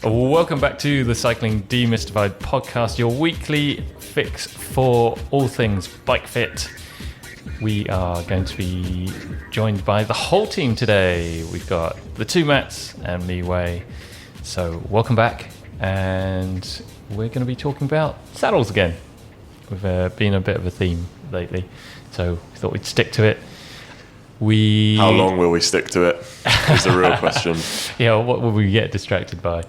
Welcome back to the Cycling Demystified podcast, your weekly fix for all things bike fit. We are going to be joined by the whole team today. We've got the two Matts and me, Wei. So welcome back, and we're going to be talking about saddles again. We've been a bit of a theme lately, so we thought we'd stick to it. How long will we stick to it is the real question. Yeah, what will we get distracted by?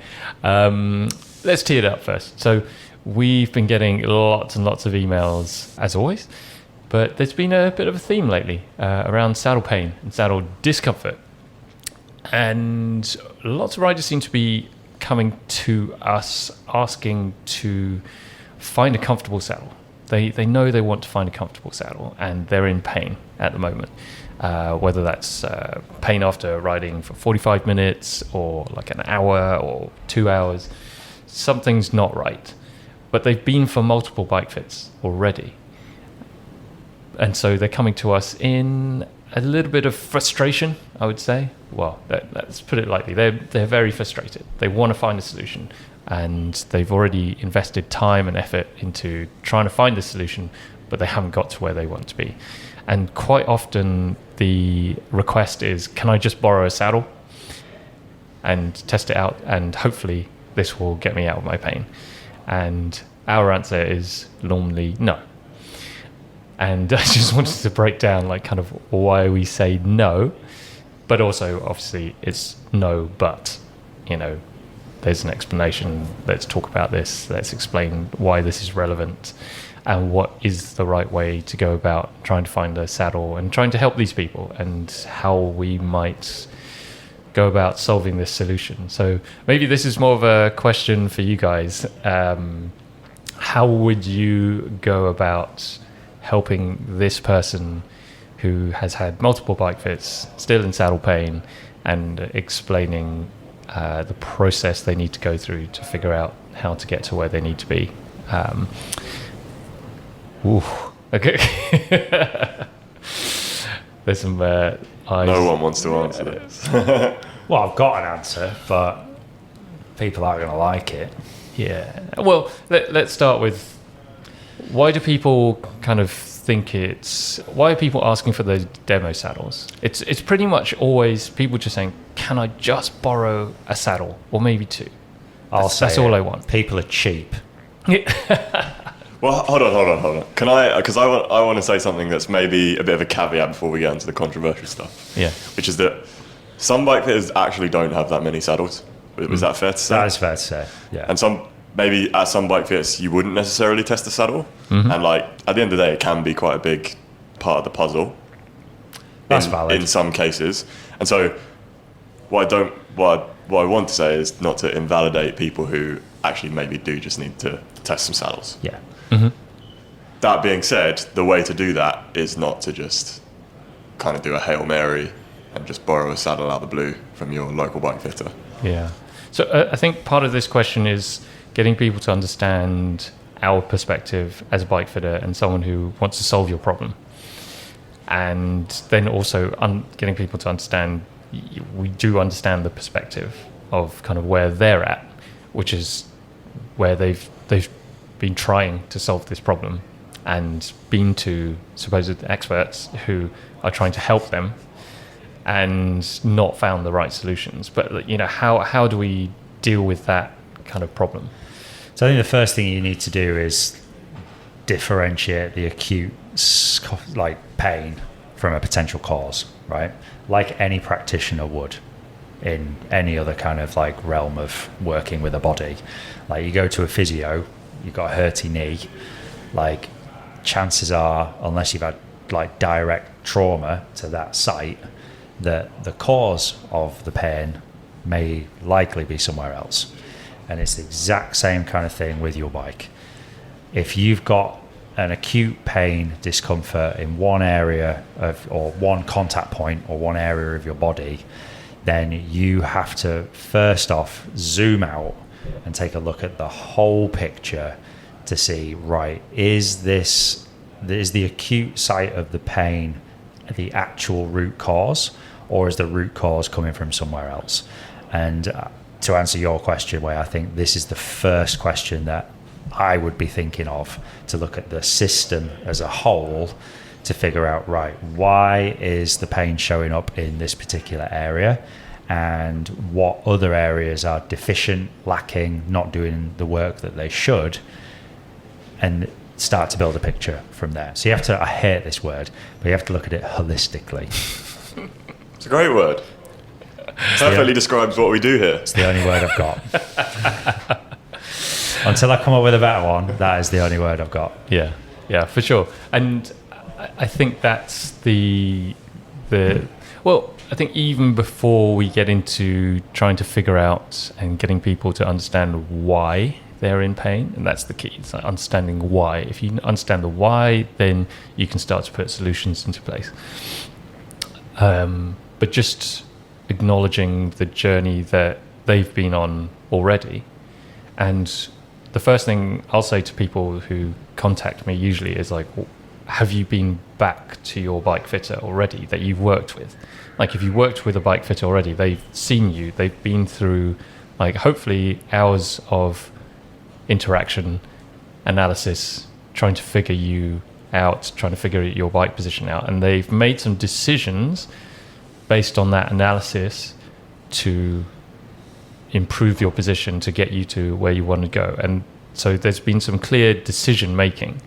Let's tee it up first. So we've been getting lots and lots of emails, as always, but there's been a bit of a theme lately around saddle pain and saddle discomfort. And lots of riders seem to be coming to us asking to find a comfortable saddle. They know they want to find a comfortable saddle, and they're in pain at the moment. Whether that's pain after riding for 45 minutes or like an hour or 2 hours, something's not right. But they've been for multiple bike fits already. And so they're coming to us in a little bit of frustration, I would say. Well, let's put it lightly. They're very frustrated. They want to find a solution, and they've already invested time and effort into trying to find a solution, but they haven't got to where they want to be. And quite often the request is, can I just borrow a saddle and test it out, and hopefully this will get me out of my pain? And our answer is normally no. And I just wanted to break down like kind of why we say no, but also obviously it's no, but there's an explanation. Let's talk about this. Let's explain why this is relevant and what is the right way to go about trying to find a saddle and trying to help these people, and how we might go about solving this solution. So maybe this is more of a question for you guys. How would you go about helping this person who has had multiple bike fits, still in saddle pain, and explaining the process they need to go through to figure out how to get to where they need to be? Okay. There's some eyes. No one wants to answer this. Well, I've got an answer, but people aren't going to like it. Yeah. Well, let's start with, why do people kind of think why are people asking for those demo saddles? It's pretty much always people just saying, can I just borrow a saddle or maybe two? That's all I want. People are cheap. Well, hold on. Can I? Because I want to say something that's maybe a bit of a caveat before we get into the controversial stuff. Yeah. Which is that some bike fitters actually don't have that many saddles. Was that fair to say? That is fair to say. Yeah. And maybe at some bike fitters you wouldn't necessarily test the saddle, and like at the end of the day, it can be quite a big part of the puzzle. That's valid in some cases. And so, what I want to say is not to invalidate people who actually maybe do just need to test some saddles. Yeah. Mm-hmm. That being said, the way to do that is not to just kind of do a Hail Mary and just borrow a saddle out of the blue from your local bike fitter. Yeah. So I think part of this question is getting people to understand our perspective as a bike fitter and someone who wants to solve your problem. And then also getting people to understand, we do understand the perspective of kind of where they're at, which is where they've been trying to solve this problem and been to supposed experts who are trying to help them and not found the right solutions. But how do we deal with that kind of problem? So I think the first thing you need to do is differentiate the acute pain from a potential cause, right? Like any practitioner would in any other kind of realm of working with a body. Like you go to a physio, you've got a hurty knee, chances are, unless you've had direct trauma to that site, that the cause of the pain may likely be somewhere else. And it's the exact same kind of thing with your bike. If you've got an acute pain, discomfort in one area or one contact point or one area of your body, then you have to first off zoom out and take a look at the whole picture to see, right, is the acute site of the pain the actual root cause, or is the root cause coming from somewhere else? And to answer your question, where I think this is the first question that I would be thinking of, to look at the system as a whole to figure out, right, why is the pain showing up in this particular area, and what other areas are deficient, lacking, not doing the work that they should, and start to build a picture from there. So you have to, I hate this word, but you have to look at it holistically. It's a great word. Perfectly describes what we do here. It's the only word I've got. Until I come up with a better one, that is the only word I've got. Yeah, for sure. And I think that's the well, I think even before we get into trying to figure out and getting people to understand why they're in pain, and that's the key. It's like understanding why. If you understand the why, then you can start to put solutions into place. But just acknowledging the journey that they've been on already. And the first thing I'll say to people who contact me usually is like, well, have you been back to your bike fitter already that you've worked with? Like, if you worked with a bike fitter already, they've seen you, they've been through like hopefully hours of interaction, analysis, trying to figure you out, trying to figure your bike position out, and they've made some decisions based on that analysis to improve your position to get you to where you want to go. And so there's been some clear decision making.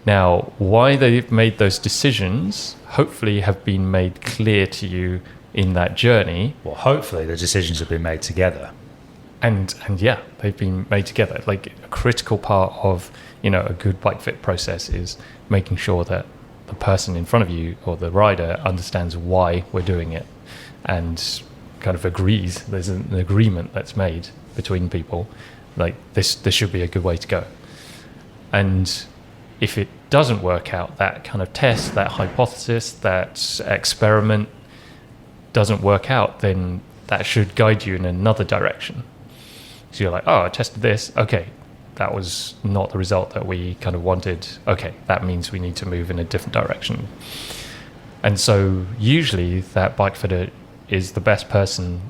Now, why they've made those decisions hopefully have been made clear to you in that journey. Well, hopefully the decisions have been made together. And yeah, they've been made together. Like, a critical part of, a good bike fit process is making sure that the person in front of you or the rider understands why we're doing it and kind of agrees. There's an agreement that's made between people, like this should be a good way to go. And if it doesn't work out, that kind of test, that hypothesis, that experiment doesn't work out, then that should guide you in another direction. So you're like, oh, I tested this, okay, that was not the result that we kind of wanted. Okay, that means we need to move in a different direction. And so usually that bike fitter is the best person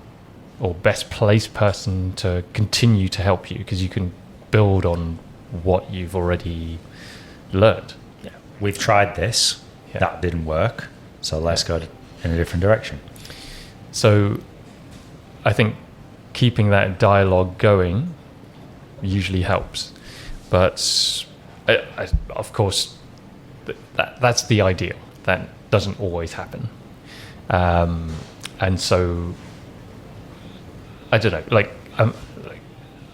or best placed person to continue to help you, because you can build on what you've already learned. Yeah. We've tried this, that didn't work, so let's go in a different direction. So I think keeping that dialogue going usually helps, but of course that's the ideal. That doesn't always happen, and so I don't know, like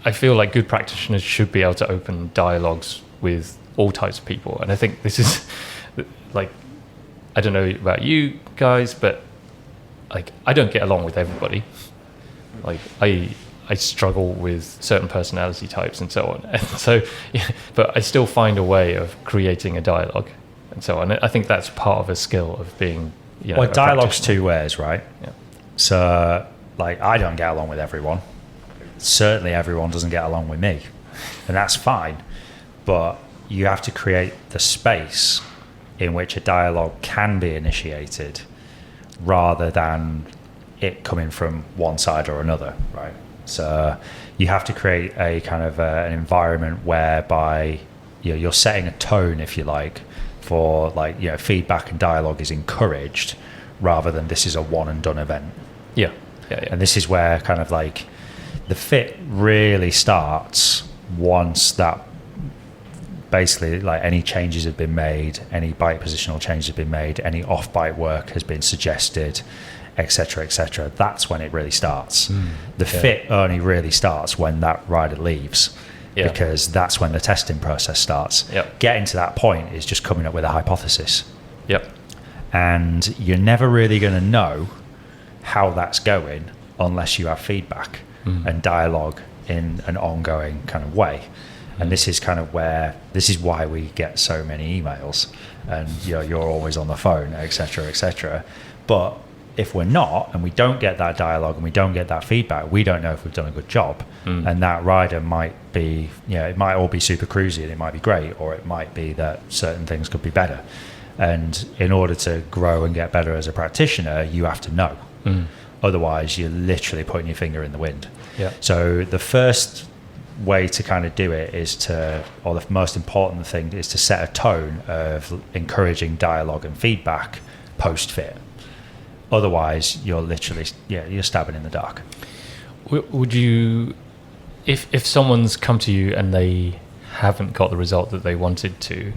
I feel like good practitioners should be able to open dialogues with all types of people. And I think this is like, I don't know about you guys, but like, I don't get along with everybody. Like, I struggle with certain personality types and so on. And so, but I still find a way of creating a dialogue and so on. I think that's part of a skill of being, well, dialogue's two ways, right? Yeah. So, like, I don't get along with everyone. Certainly everyone doesn't get along with me. And that's fine. But you have to create the space in which a dialogue can be initiated rather than it coming from one side or another, right? So you have to create a kind of an environment whereby you're setting a tone, if you like, for like, feedback and dialogue is encouraged rather than this is a one and done event. Yeah. And this is where kind of like the fit really starts once that basically like any changes have been made, any bike positional changes have been made, any off bike work has been suggested, etc., etc. That's when it really starts. The fit only really starts when that rider leaves, because that's when the testing process starts. Getting to that point is just coming up with a hypothesis. And you're never really going to know how that's going unless you have feedback and dialogue in an ongoing kind of way. And this is kind of this is why we get so many emails and you're always on the phone, etc., etc. But if we're not, and we don't get that dialogue and we don't get that feedback, we don't know if we've done a good job. And that rider might be, it might all be super cruisy and it might be great, or it might be that certain things could be better. And in order to grow and get better as a practitioner, you have to know. Otherwise, you're literally putting your finger in the wind. Yeah. So the first way to kind of do it is the most important thing is to set a tone of encouraging dialogue and feedback post-fit. Otherwise, you're literally, you're stabbing in the dark. Would you, if someone's come to you and they haven't got the result that they wanted to,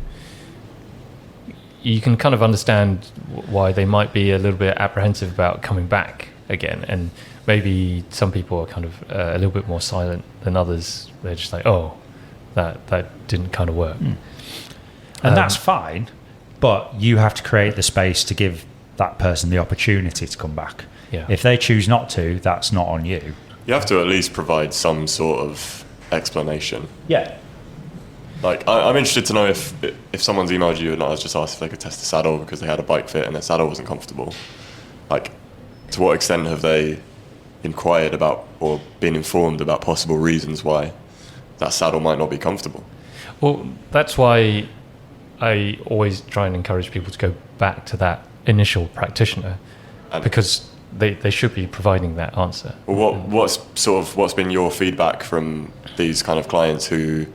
you can kind of understand why they might be a little bit apprehensive about coming back again. And maybe some people are kind of a little bit more silent than others. They're just like, oh, that didn't kind of work. And that's fine, but you have to create the space to give that person the opportunity to come back. Yeah. If they choose not to, that's not on you. You have to at least provide some sort of explanation. Yeah. Like, I'm interested to know if someone's emailed you and I was just asked if they could test the saddle because they had a bike fit and their saddle wasn't comfortable. Like, to what extent have they inquired about or been informed about possible reasons why that saddle might not be comfortable? Well, that's why I always try and encourage people to go back to that initial practitioner, because they should be providing that answer. Well, what's been your feedback from these kind of clients who,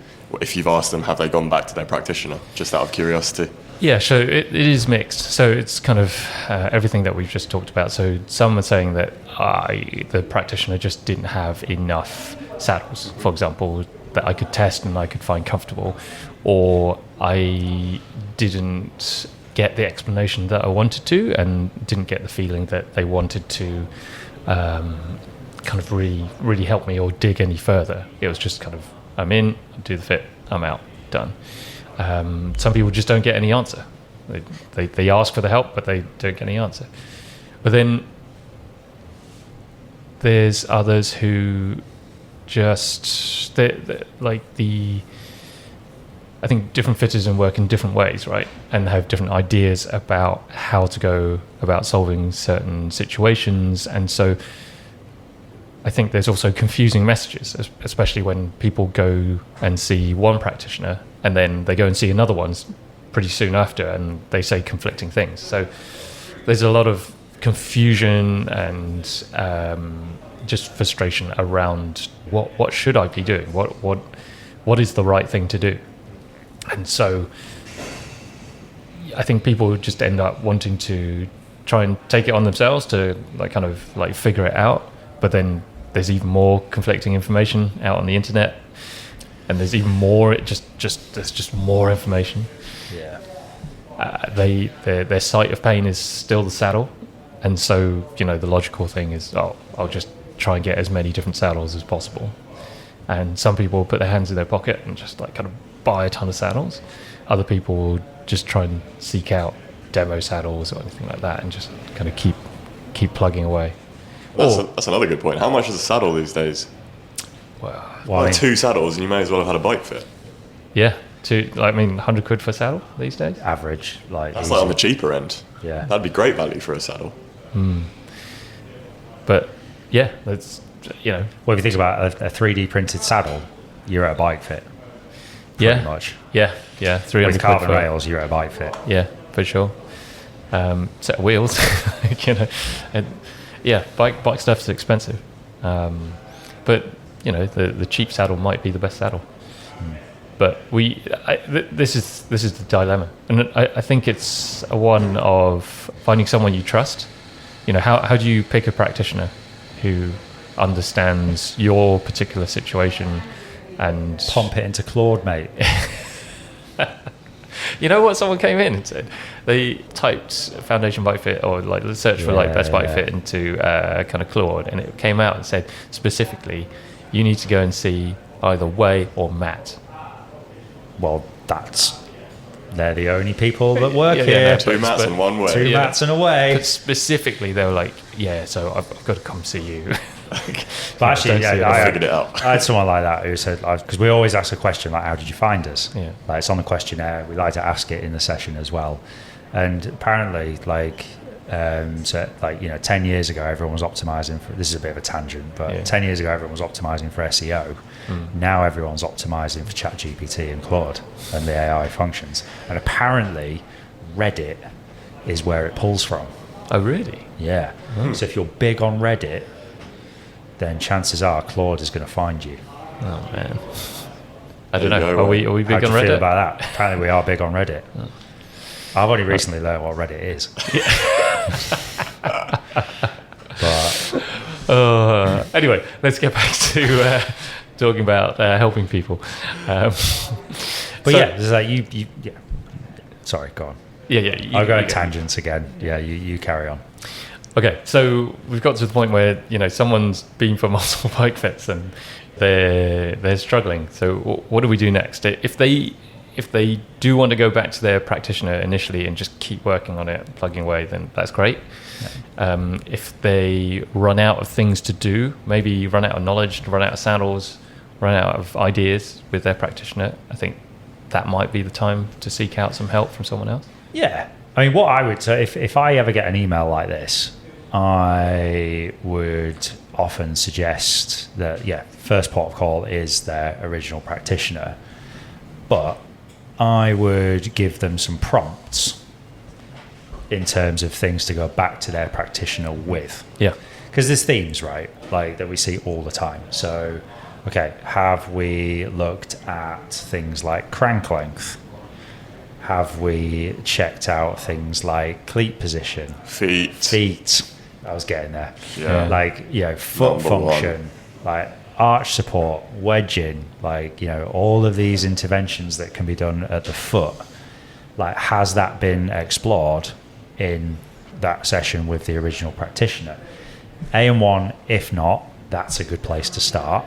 if you've asked them, have they gone back to their practitioner, just out of curiosity? Yeah, so it is mixed. So it's kind of everything that we've just talked about. So some are saying that the practitioner just didn't have enough saddles, for example, that I could test and I could find comfortable, or I didn't get the explanation that I wanted to and didn't get the feeling that they wanted to kind of really help me or dig any further. It was just kind of, I'm in, do the fit, I'm out, done. Some people just don't get any answer. They ask for the help, but they don't get any answer. But then there's others who just, I think different fitters work in different ways, right? And have different ideas about how to go about solving certain situations. And so I think there's also confusing messages, especially when people go and see one practitioner and then they go and see another one pretty soon after and they say conflicting things. So there's a lot of confusion and just frustration around what should I be doing? What is the right thing to do? And so I think people just end up wanting to try and take it on themselves to figure it out. But then there's even more conflicting information out on the internet, and there's even more. There's just more information. Yeah. Their site of pain is still the saddle, and so the logical thing is, I'll just try and get as many different saddles as possible. And some people put their hands in their pocket and just kind of buy a ton of saddles. Other people will just try and seek out demo saddles or anything like that and just kind of keep plugging away. That's another good point. How much is a saddle these days? Well, 2 saddles and you may as well have had a bike fit. Yeah, 100 quid for a saddle these days? Average. That's on the cheaper end. Yeah. That'd be great value for a saddle. But yeah, that's, Well, if you think about a 3D printed saddle, you're at a bike fit. Pretty much. Yeah, 300 With carbon quid rails, you're at a bike fit. Yeah, for sure. Set of wheels, and bike stuff's expensive. But the cheap saddle might be the best saddle. But this is the dilemma, and I think it's one of finding someone you trust. How do you pick a practitioner who understands your particular situation and pump it into Claude, mate? You know what? Someone came in and said they typed foundation bike fit or search for best bike fit into kind of Claude, and it came out and said specifically you need to go and see either Way or Matt. Well, they're the only people that work here. 2 Matts and 1 Way. 2 Matts and a Way. But specifically, they were like, so I've got to come see you. But actually, I figured it out. I had someone like that who said, because we always ask a question like, how did you find us? Yeah. It's on the questionnaire. We like to ask it in the session as well. And apparently, 10 years ago, everyone was optimizing for, this is a bit of a tangent, but 10 years ago, everyone was optimizing for SEO. Now everyone's optimizing for ChatGPT and Claude and the AI functions. And apparently, Reddit is where it pulls from. Oh, really? Yeah. So if you're big on Reddit, then chances are Claude is going to find you. Oh, man. I don't There you know. go, Are we How big do on you feel Reddit? about that? Apparently we are big on Reddit. I've only recently learned what Reddit is. But Anyway, let's get back to talking about helping people. But so- yeah, it's like yeah. Sorry, go on. Yeah. I'll go you on tangents again. Yeah, you carry on. Okay, so we've got to the point where someone's been for multiple bike fits and they're struggling. So what do we do next? If they do want to go back to their practitioner initially and just keep working on it, plugging away, then that's great. Yeah. If they run out of things to do, maybe run out of knowledge, run out of saddles, run out of ideas with their practitioner, I think that might be the time to seek out some help from someone else. Yeah. I mean, what I would say, if I ever get an email like this, I would often suggest that, first port of call is their original practitioner. But I would give them some prompts in terms of things to go back to their practitioner with. Yeah. Because there's themes, right? Like that we see all the time. So, okay, have we looked at things like crank length? Have we checked out things like cleat position? Feet. I was getting there. Yeah. Like, foot Number one. function, like arch support, wedging, like, all of these interventions that can be done at the foot. Like, has that been explored in that session with the original practitioner? A and one, if not, that's a good place to start.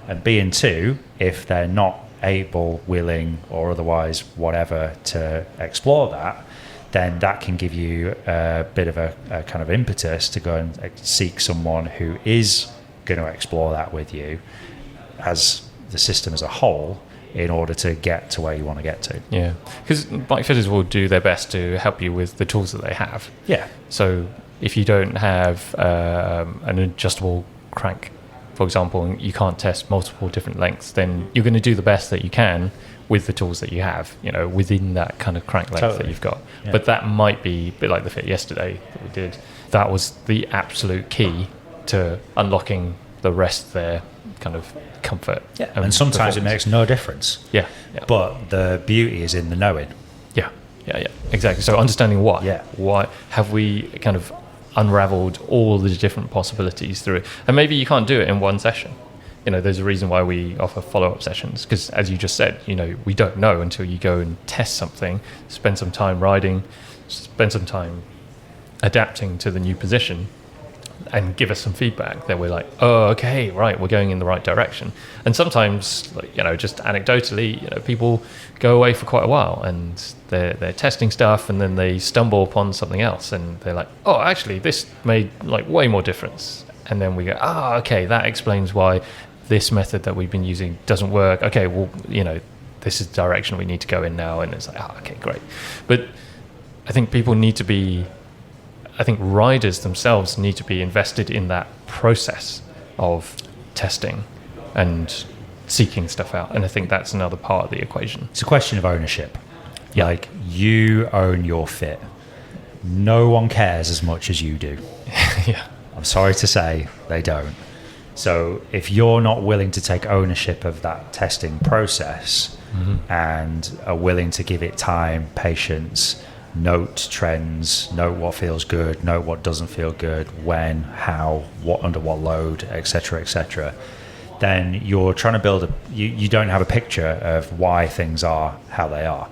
And B and two, if they're not able, willing, or otherwise whatever to explore that, then that can give you a bit of a kind of impetus to go and seek someone who is going to explore that with you as the system as a whole in order to get to where you want to get to. Yeah, because bike fitters will do their best to help you with the tools that they have. Yeah. So if you don't have an adjustable crank, for example, and you can't test multiple different lengths, then you're going to do the best that you can with the tools that you have, within that kind of crank length that you've got. Yeah. But that might be a bit like the fit yesterday that we did. That was the absolute key to unlocking the rest of their kind of comfort. Yeah. And sometimes it performance. makes no difference. Yeah. But the beauty is in the knowing. Yeah, exactly. So understanding why. Yeah. Why have we kind of unraveled all the different possibilities through it? And maybe you can't do it in one session. There's a reason why we offer follow-up sessions, because as you just said, we don't know until you go and test something, spend some time riding, spend some time adapting to the new position, and give us some feedback that we're like, oh, okay, right, we're going in the right direction. And sometimes, just anecdotally, people go away for quite a while and they're testing stuff, and then they stumble upon something else, and they're like, oh, actually, this made way more difference. And then we go, okay, that explains why this method that we've been using doesn't work. Okay, well, this is the direction we need to go in now. And it's like, okay, great. But I think riders themselves need to be invested in that process of testing and seeking stuff out. And I think that's another part of the equation. It's a question of ownership. Yeah. Like, you own your fit. No one cares as much as you do. Yeah. I'm sorry to say, they don't. So if you're not willing to take ownership of that testing process and are willing to give it time, patience, note trends, note what feels good, note what doesn't feel good, when, how, what, under what load, etc., then you're trying to build you don't have a picture of why things are how they are.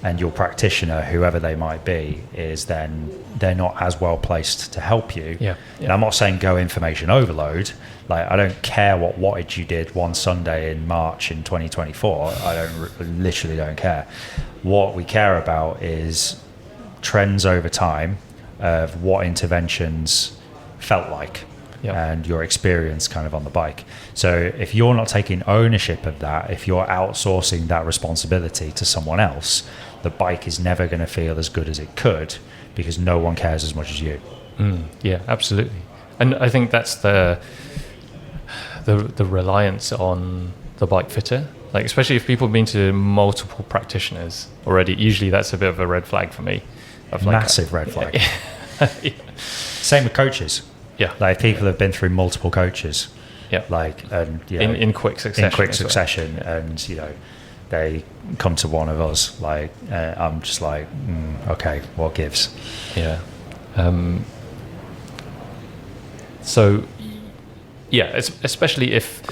And your practitioner, whoever they might be, is then they're not as well placed to help you. Yeah. And I'm not saying go information overload. Like, I don't care what wattage you did one Sunday in March in 2024. I literally don't care. What we care about is trends over time of what interventions felt like. Yeah. And your experience kind of on the bike. So if you're not taking ownership of that, if you're outsourcing that responsibility to someone else, the bike is never going to feel as good as it could, because no one cares as much as you. Yeah, absolutely. And I think that's the reliance on the bike fitter. Like, especially if people have been to multiple practitioners already, usually that's a bit of a red flag for me. Massive red flag. Same with coaches. Yeah. Like people have been through multiple coaches. Yeah. Like, and you know, In quick succession. in quick as well. succession, and you know, they come to one of us. Like, I'm just like, okay, what gives? Yeah. So, yeah, especially if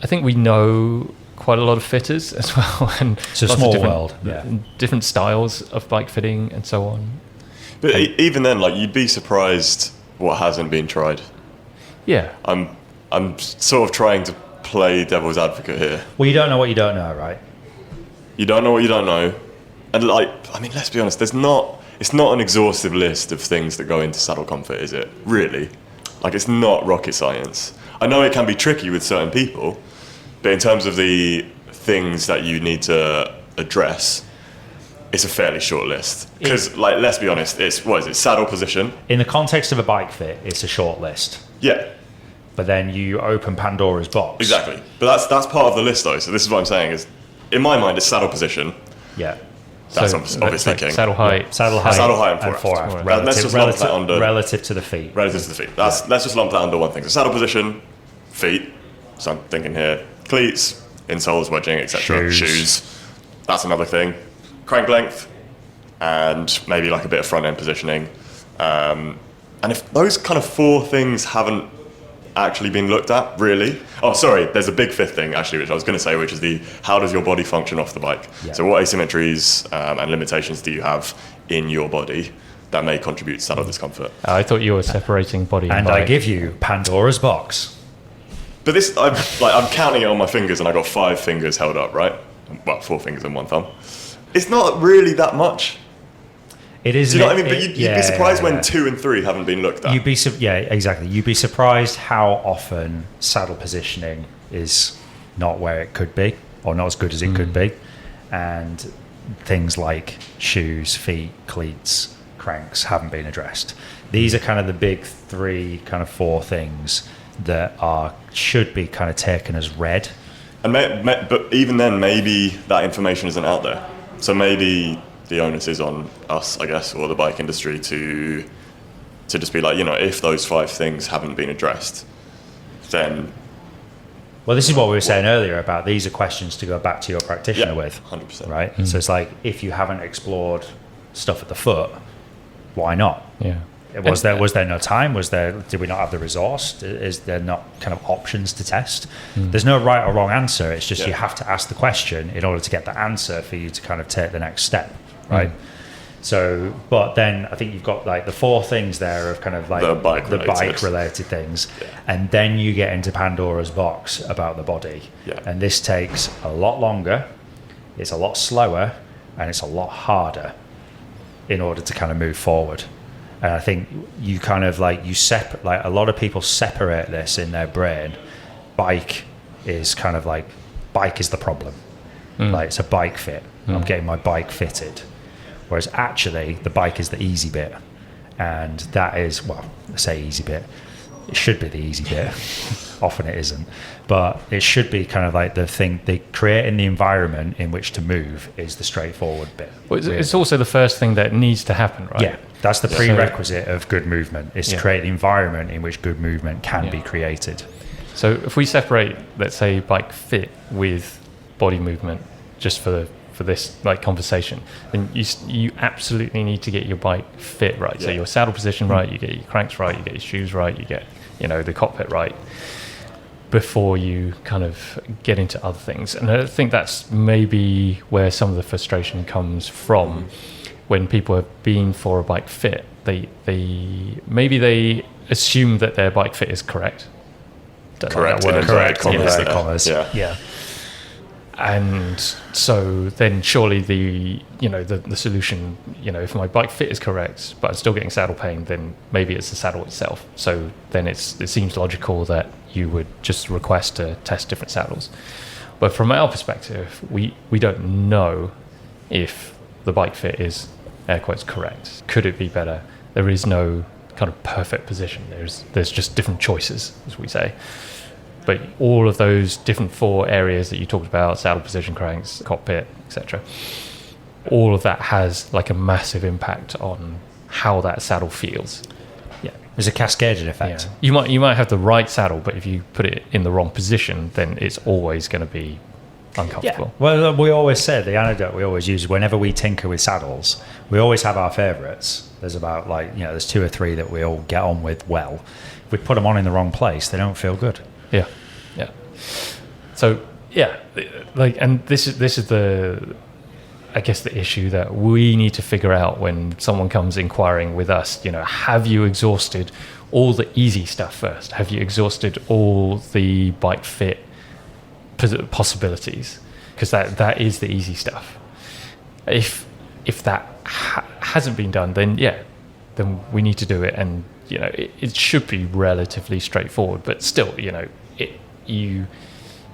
I think we know quite a lot of fitters as well, and It's a lots of small different- world, yeah. different styles of bike fitting and so on. But even then, like, you'd be surprised what hasn't been tried. Yeah, I'm sort of trying to play devil's advocate here. Well, you don't know what you don't know, right? You don't know what you don't know, and like, I mean, let's be honest. It's not an exhaustive list of things that go into saddle comfort, is it? Really? Like, it's not rocket science. I know it can be tricky with certain people, but in terms of the things that you need to address, it's a fairly short list. Because, like, let's be honest, saddle position? In the context of a bike fit, it's a short list. Yeah, But then you open Pandora's box. exactly. But that's part of the list, though. So this is what I'm saying is, in my mind, it's saddle position. Yeah. That's so obviously let's say king. saddle height. Saddle height, and forearm. Relative, Let's just lump that under relative to the feet. relative to the feet. Let's just lump that under one thing. So saddle position, feet. So I'm thinking here, cleats, insoles, wedging, etc. Shoes. That's another thing. Crank length, and maybe like a bit of front end positioning. And if those kind of four things haven't actually been looked at, really. Oh, sorry, there's a big fifth thing actually, which I was going to say, which is how does your body function off the bike? Yeah. So what asymmetries and limitations do you have in your body that may contribute to saddle discomfort? I thought you were separating body and And bike. I give you Pandora's box. But this, I'm counting it on my fingers, and I got 5 fingers held up, right? Well, 4 fingers and 1 thumb. It's not really that much. It is. Do you know what I mean? But you'd be surprised when 2 and 3 haven't been looked at. Exactly. You'd be surprised how often saddle positioning is not where it could be, or not as good as it could be, and things like shoes, feet, cleats, cranks haven't been addressed. These are kind of the big 3, kind of 4 things that should be kind of taken as read. And but even then, maybe that information isn't out there. So maybe the onus is on us, I guess, or the bike industry to just be like, if those 5 things haven't been addressed, then... Well, this is what we were saying earlier about these are questions to go back to your practitioner with. 100%. Right? So it's like, if you haven't explored stuff at the foot, why not? Yeah. Was there no time? Did we not have the resource? Is there not kind of options to test? There's no right or wrong answer. It's just you have to ask the question in order to get the answer for you to kind of take the next step, right? So, but then I think you've got like the 4 things there of kind of like The bike related things, and then you get into Pandora's box about the body, Yeah. and this takes a lot longer, it's a lot slower, and it's a lot harder in order to kind of move forward. And I think you kind of like a lot of people separate this in their brain. Bike is the problem. Like, it's a bike fit. I'm getting my bike fitted. Whereas actually the bike is the easy bit. And that is, well, I say easy bit. It should be the easy bit. Often it isn't. But it should be kind of like the thing they create in the environment in which to move is the straightforward bit. Well, it's also the first thing that needs to happen, right? Yeah, that's the prerequisite of good movement, is to create an environment in which good movement can be created. So if we separate, let's say, bike fit with body movement, just for this like conversation, then you absolutely need to get your bike fit right. So your saddle position right, you get your cranks right, you get your shoes right, you get the cockpit right, before you kind of get into other things. And I think that's maybe where some of the frustration comes from when people have been for a bike fit. They assume that their bike fit is correct. Don't know Correct. that word. Correct. Inverted commas. Yeah. And so then surely the solution, if my bike fit is correct, but I'm still getting saddle pain, then maybe it's the saddle itself. So then it seems logical that you would just request to test different saddles. But from our perspective, we don't know if the bike fit is, air quotes, correct. Could it be better? There is no kind of perfect position. There's just different choices, as we say. But all of those different 4 areas that you talked about, saddle position, cranks, cockpit, etc., all of that has like a massive impact on how that saddle feels. Yeah, there's a cascading effect. Yeah. You might have the right saddle, but if you put it in the wrong position, then it's always going to be uncomfortable. Yeah. Well, we always say the anecdote we always use whenever we tinker with saddles, we always have our favourites. There's about there's 2 or 3 that we all get on with well. If we put them on in the wrong place, they don't feel good. Yeah, yeah. So yeah, and this is the, I guess, the issue that we need to figure out when someone comes inquiring with us. Have you exhausted all the easy stuff first? Have you exhausted all the bike fit possibilities? Because that is the easy stuff. If that hasn't been done, then we need to do it, and it should be relatively straightforward. But still,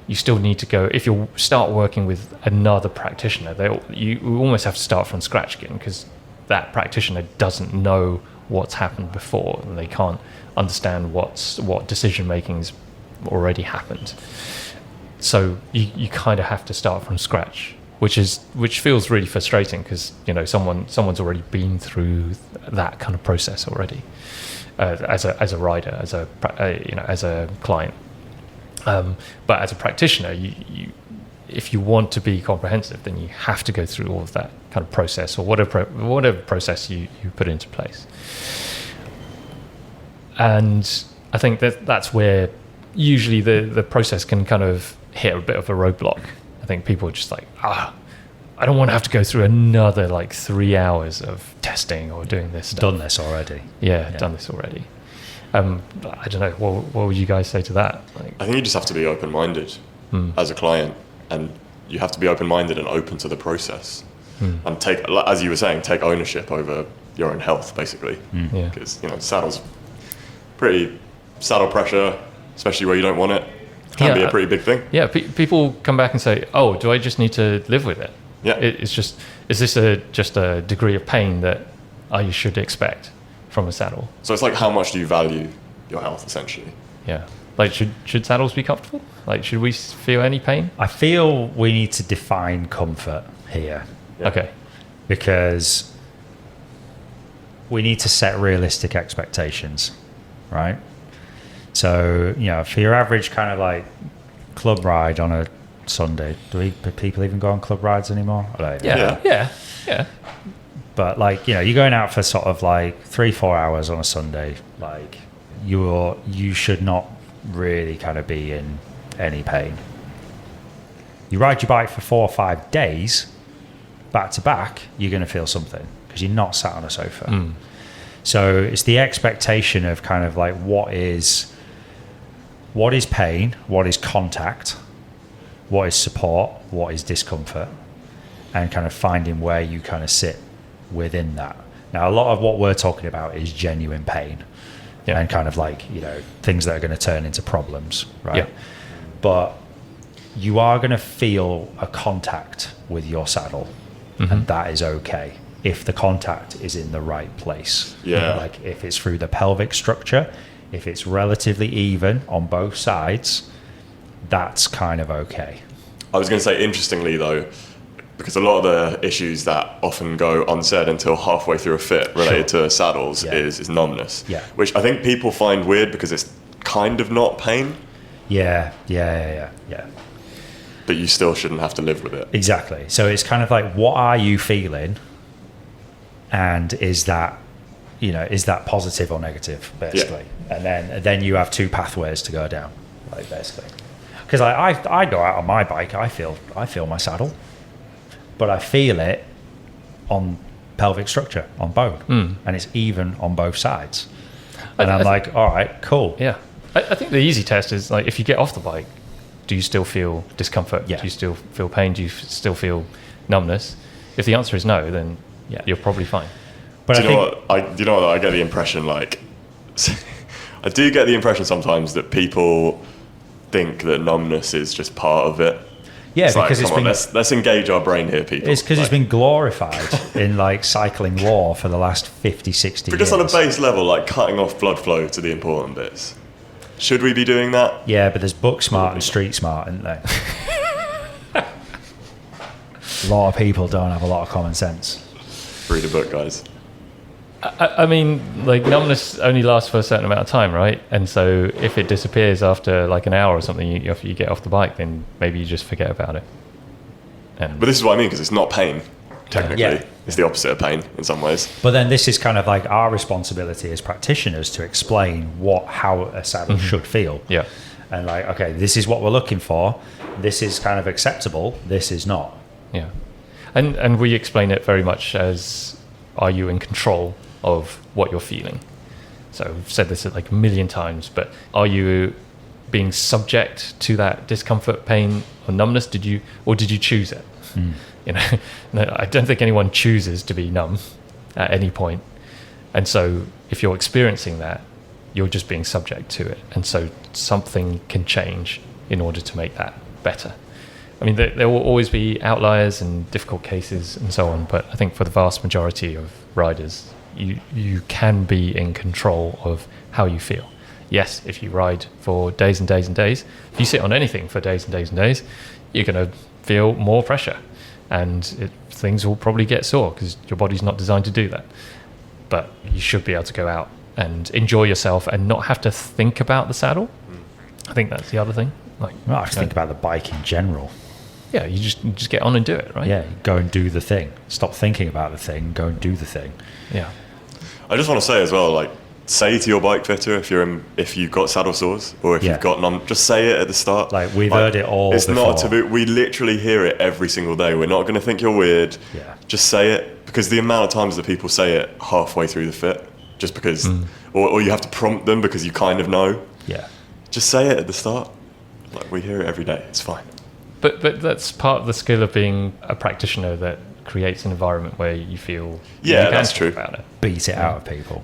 you still need to go. If you start working with another practitioner, you almost have to start from scratch again, because that practitioner doesn't know what's happened before, and they can't understand what decision making's already happened. So you kind of have to start from scratch, which feels really frustrating, because someone's already been through that kind of process already, as a rider, as a client. But as a practitioner, if you want to be comprehensive, then you have to go through all of that kind of process, or whatever process you put into place. And I think that's where usually the process can kind of hit a bit of a roadblock. I think people are just like, I don't want to have to go through another 3 hours of testing or doing this stuff. Done this already. Yeah, done this already. I don't know. What would you guys say to that? I think you just have to be open-minded as a client, and you have to be open-minded and open to the process, and take, as you were saying, take ownership over your own health, basically. Because saddle pressure, especially where you don't want it, can be a pretty big thing. Yeah, people come back and say, "Oh, do I just need to live with it?" Yeah, is this just a degree of pain that you should expect from a saddle? So it's like, how much do you value your health, essentially? Yeah. Should saddles be comfortable? Should we feel any pain? I feel we need to define comfort here. Yeah. Okay. Because we need to set realistic expectations, right? So, for your average kind of club ride on a Sunday, do people even go on club rides anymore? Yeah. But you're going out for sort of 3-4 hours on a Sunday, you should not really kind of be in any pain. You ride your bike for 4 or 5 days, back to back, you're going to feel something, because you're not sat on a sofa. So it's the expectation of kind of what is pain, what is contact, what is support, what is discomfort, and kind of finding where you kind of sit within that. Now, a lot of what we're talking about is genuine pain, and kind of things that are going to turn into problems, right? Yeah. But you are going to feel a contact with your saddle, and that is okay if the contact is in the right place. Yeah. If it's through the pelvic structure, if it's relatively even on both sides, that's kind of okay. I was going to say, interestingly though, because a lot of the issues that often go unsaid until halfway through a fit related to saddles is numbness, which I think people find weird, because it's kind of not pain. Yeah. But you still shouldn't have to live with it. Exactly. So it's kind of what are you feeling? And is that positive or negative, basically? And then you have 2 pathways to go down, basically. Because I go out on my bike, I feel my saddle, but I feel it on pelvic structure, on bone, and it's even on both sides. And I'm all right, cool. Yeah. I think the easy test is if you get off the bike, do you still feel discomfort? Yeah. Do you still feel pain? Do you still feel numbness? If the answer is no, then you're probably fine. But do you know what? I get the impression, I do get the impression sometimes that people think that numbness is just part of it. Yeah, it's because it's been... Let's engage our brain here, people. It's because it's been glorified in cycling law for the last 50, 60 but years. just on a base level, cutting off blood flow to the important bits. Should we be doing that? Yeah, but there's book smart and street smart, isn't there? A lot of people don't have a lot of common sense. Read a book, guys. I mean, like, numbness only lasts for a certain amount of time, right? And so if it disappears after like an hour or something, after you get off the bike, then maybe you just forget about it. But this is what I mean, because it's not pain, technically. Yeah. It's the opposite of pain in some ways. But then this is kind of like our responsibility as practitioners to explain how a saddle should feel. Yeah. And like, okay, this is what we're looking for. This is kind of acceptable. This is not. Yeah. And we explain it very much as, are you in control of what you're feeling? So I've said this like a million times, but are you being subject to that discomfort, pain, or numbness? Did you choose it? You know, no, I don't think anyone chooses to be numb at any point. And so if you're experiencing that, you're just being subject to it. And so something can change in order to make that better. I mean, there will always be outliers and difficult cases and so on, but I think for the vast majority of riders, you can be in control of how you feel. Yes, if you ride for days and days and days, if you sit on anything for days and days and days, you're going to feel more pressure, and things will probably get sore because your body's not designed to do that. But you should be able to go out and enjoy yourself and not have to think about the saddle. I think that's the other thing. Like, Well, I just think about the bike in general. yeah, you just get on and do it, right? Yeah, go and do the thing. Stop thinking about the thing. Go and do the thing. Yeah. I just want to say as well, like, say to your bike fitter if you've got saddle sores or if Yeah. you've got just say it at the start. Like, we've heard it all It's before. not a taboo. We literally hear it every single day. We're not going to think you're weird. Yeah. Just say it, because the amount of times that people say it halfway through the fit, just because, or you have to prompt them because you kind of know. Yeah. Just say it at the start. Like, we hear it every day. It's fine. But that's part of the skill of being a practitioner, that creates an environment where you feel Yeah, you can that's talk true. about it. Beat it out of people.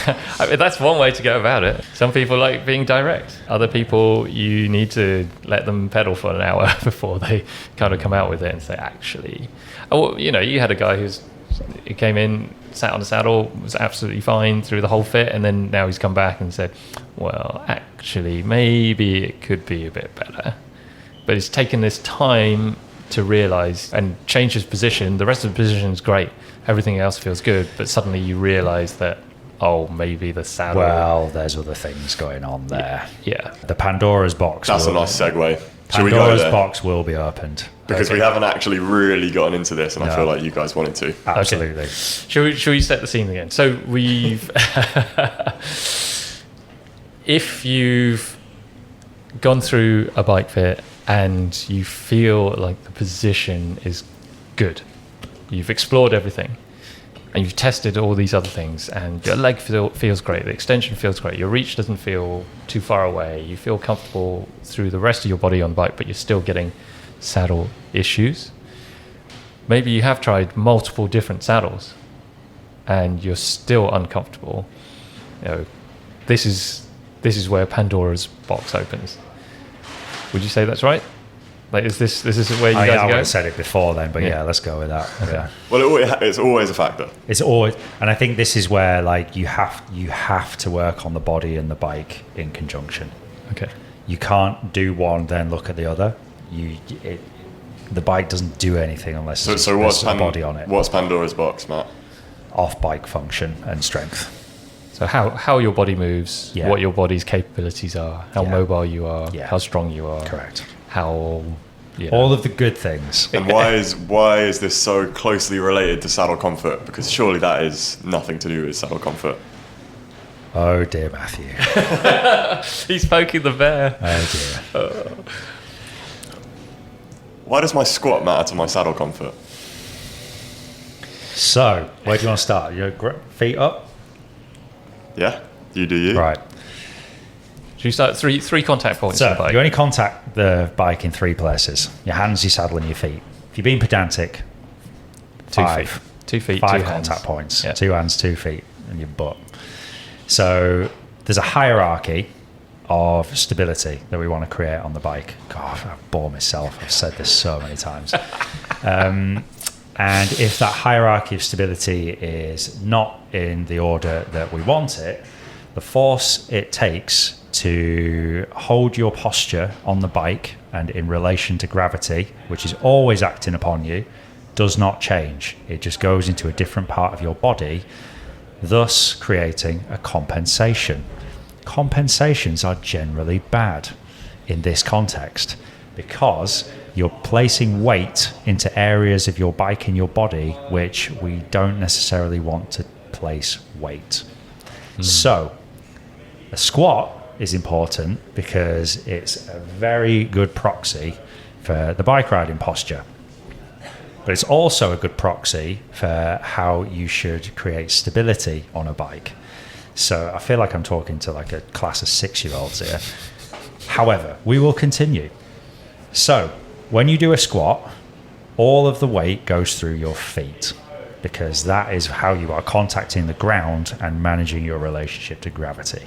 I mean, that's one way to go about it. Some people like being direct. Other people, you need to let them pedal for an hour before they kind of come out with it and say, actually, oh, you know, you had a guy he came in, sat on the saddle, was absolutely fine through the whole fit, and then now he's come back and said, well, actually, maybe it could be a bit better. But it's taken this time to realize and change his position. The rest of the position is great. Everything else feels good, but suddenly you realize that, oh, maybe the saddle. Well, there's other things going on there. Yeah. The Pandora's box. That's a will- nice segue. Should we go Pandora's there? box will be opened. Because we Okay. haven't actually really gotten into this, and I No. feel like you guys wanted to. Absolutely. Should we set the scene again? So we've, if you've gone through a bike fit and you feel like the position is good, you've explored everything, and you've tested all these other things, and your leg feels great, the extension feels great, your reach doesn't feel too far away, you feel comfortable through the rest of your body on the bike, but you're still getting saddle issues. Maybe you have tried multiple different saddles and you're still uncomfortable. You know, this is where Pandora's box opens. Would you say that's right? Like, is this where you I guys would go? have said it before then, but Yeah. yeah, let's go with that. Yeah. Well, it's always a factor. It's always, and I think this is where like you have to work on the body and the bike in conjunction. Okay. You can't do one then look at the other. The bike doesn't do anything unless So there's what's a body on it. What's Pandora's box, Matt? Off bike function and strength. So how your body moves, Yeah. what your body's capabilities are, how Yeah. mobile you are, Yeah. how strong you are, Correct. how you know. All of the good things. And why is this so closely related to saddle comfort? Because surely that is nothing to do with saddle comfort. Oh dear, Matthew. He's poking the bear. Oh dear. Why does my squat matter to my saddle comfort? So, where do you want to start? Your feet up? Yeah, you do you. Right. Should we start three contact points So, on the bike? you only contact the bike in three places. Your hands, your saddle, and your feet. If you're being pedantic, 2 five. feet. 2 feet, Five 2 hands. contact points. Yeah. 2 hands, 2 feet, and your butt. So there's a hierarchy of stability that we want to create on the bike. God, I bore myself. I've said this so many times. And if that hierarchy of stability is not in the order that we want it, the force it takes to hold your posture on the bike and in relation to gravity, which is always acting upon you, does not change. It just goes into a different part of your body, thus creating a compensation. Compensations are generally bad in this context because you're placing weight into areas of your bike in your body which we don't necessarily want to place weight. So a squat is important because it's a very good proxy for the bike riding posture. But it's also a good proxy for how you should create stability on a bike. So I feel like I'm talking to like a class of 6-year-olds here. However, we will continue. So when you do a squat, all of the weight goes through your feet because that is how you are contacting the ground and managing your relationship to gravity.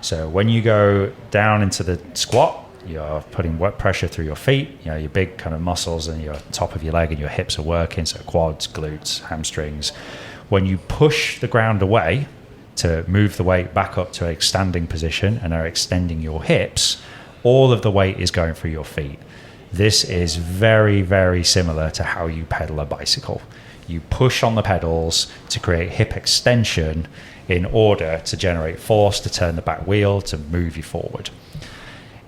So when you go down into the squat, you're putting wet pressure through your feet, your big kind of muscles and your top of your leg and your hips are working, so quads, glutes, hamstrings. When you push the ground away to move the weight back up to a standing position and are extending your hips, all of the weight is going through your feet. This is very, very similar to how you pedal a bicycle. You push on the pedals to create hip extension in order to generate force to turn the back wheel to move you forward.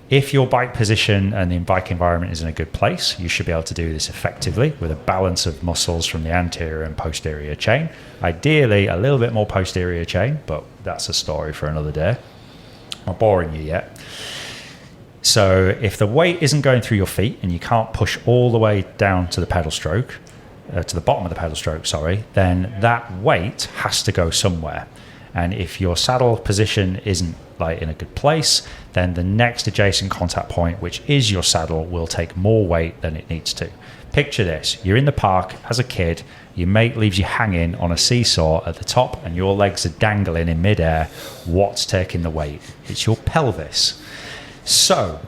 If your bike position and the bike environment is in a good place, you should be able to do this effectively with a balance of muscles from the anterior and posterior chain. Ideally, a little bit more posterior chain, but that's a story for another day. I'm not boring you yet. So if the weight isn't going through your feet and you can't push all the way down to the pedal stroke, to the bottom of the pedal stroke, then that weight has to go somewhere. And if your saddle position isn't like in a good place, then the next adjacent contact point, which is your saddle, will take more weight than it needs to. Picture this: you're in the park as a kid, your mate leaves you hanging on a seesaw at the top and your legs are dangling in midair. What's taking the weight? It's your pelvis. So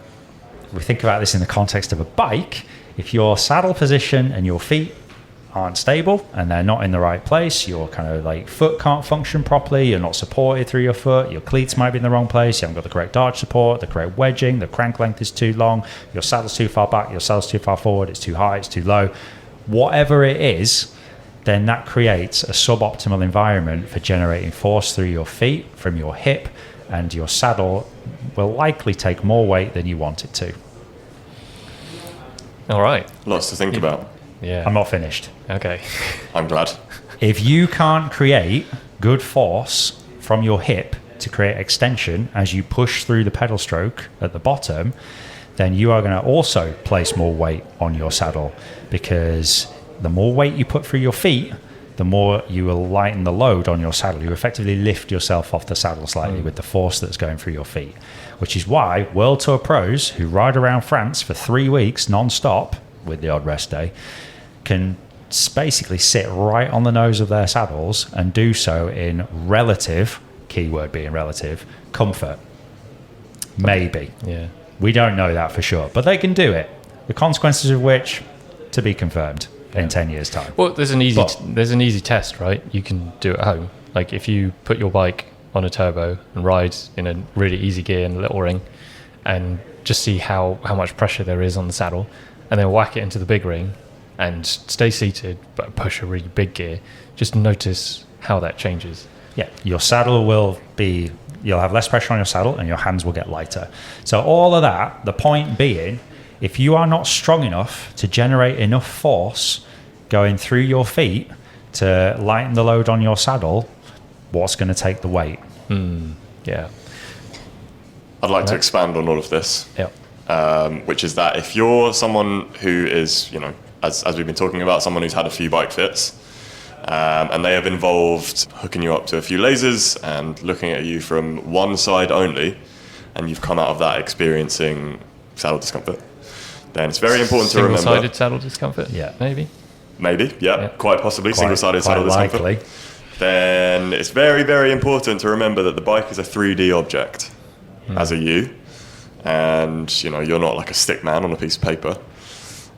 if we think about this in the context of a bike, if your saddle position and your feet aren't stable and they're not in the right place, your kind of like foot can't function properly, you're not supported through your foot, your cleats might be in the wrong place, you haven't got the correct arch support, the correct wedging, the crank length is too long, your saddle's too far back, your saddle's too far forward, it's too high, it's too low, whatever it is, then that creates a suboptimal environment for generating force through your feet, from your hip, and your saddle will likely take more weight than you want it to. All right. Lots to think about. Yeah. I'm not finished. Okay. I'm glad. If you can't create good force from your hip to create extension as you push through the pedal stroke at the bottom, then you are going to also place more weight on your saddle, because the more weight you put through your feet, the more you will lighten the load on your saddle. You effectively lift yourself off the saddle slightly with the force that's going through your feet, which is why World Tour pros who ride around France for 3 weeks non-stop, with the odd rest day, can basically sit right on the nose of their saddles and do so in relative, keyword being relative, comfort. Maybe. Yeah. We don't know that for sure, but they can do it. The consequences of which to be confirmed in 10 years' time. Well, there's an easy test, right? You can do at home. Like if you put your bike on a turbo and ride in a really easy gear in a little ring, and just see how much pressure there is on the saddle, and then whack it into the big ring and stay seated but push a really big gear, just notice how that changes. Yeah, your saddle you'll have less pressure on your saddle and your hands will get lighter. So all of that, the point being, if you are not strong enough to generate enough force going through your feet to lighten the load on your saddle, what's going to take the weight? Yeah. I'd like to expand on all of this. Yep. Which is that if you're someone who is, as we've been talking about, someone who's had a few bike fits, and they have involved hooking you up to a few lasers and looking at you from one side only, and you've come out of that experiencing saddle discomfort, then it's very important to remember. Single-sided saddle discomfort? Yeah. Maybe, yeah. Quite possibly single-sided saddle discomfort. Likely. Then it's very, very important to remember that the bike is a 3D object, as are you. And you're not like a stick man on a piece of paper,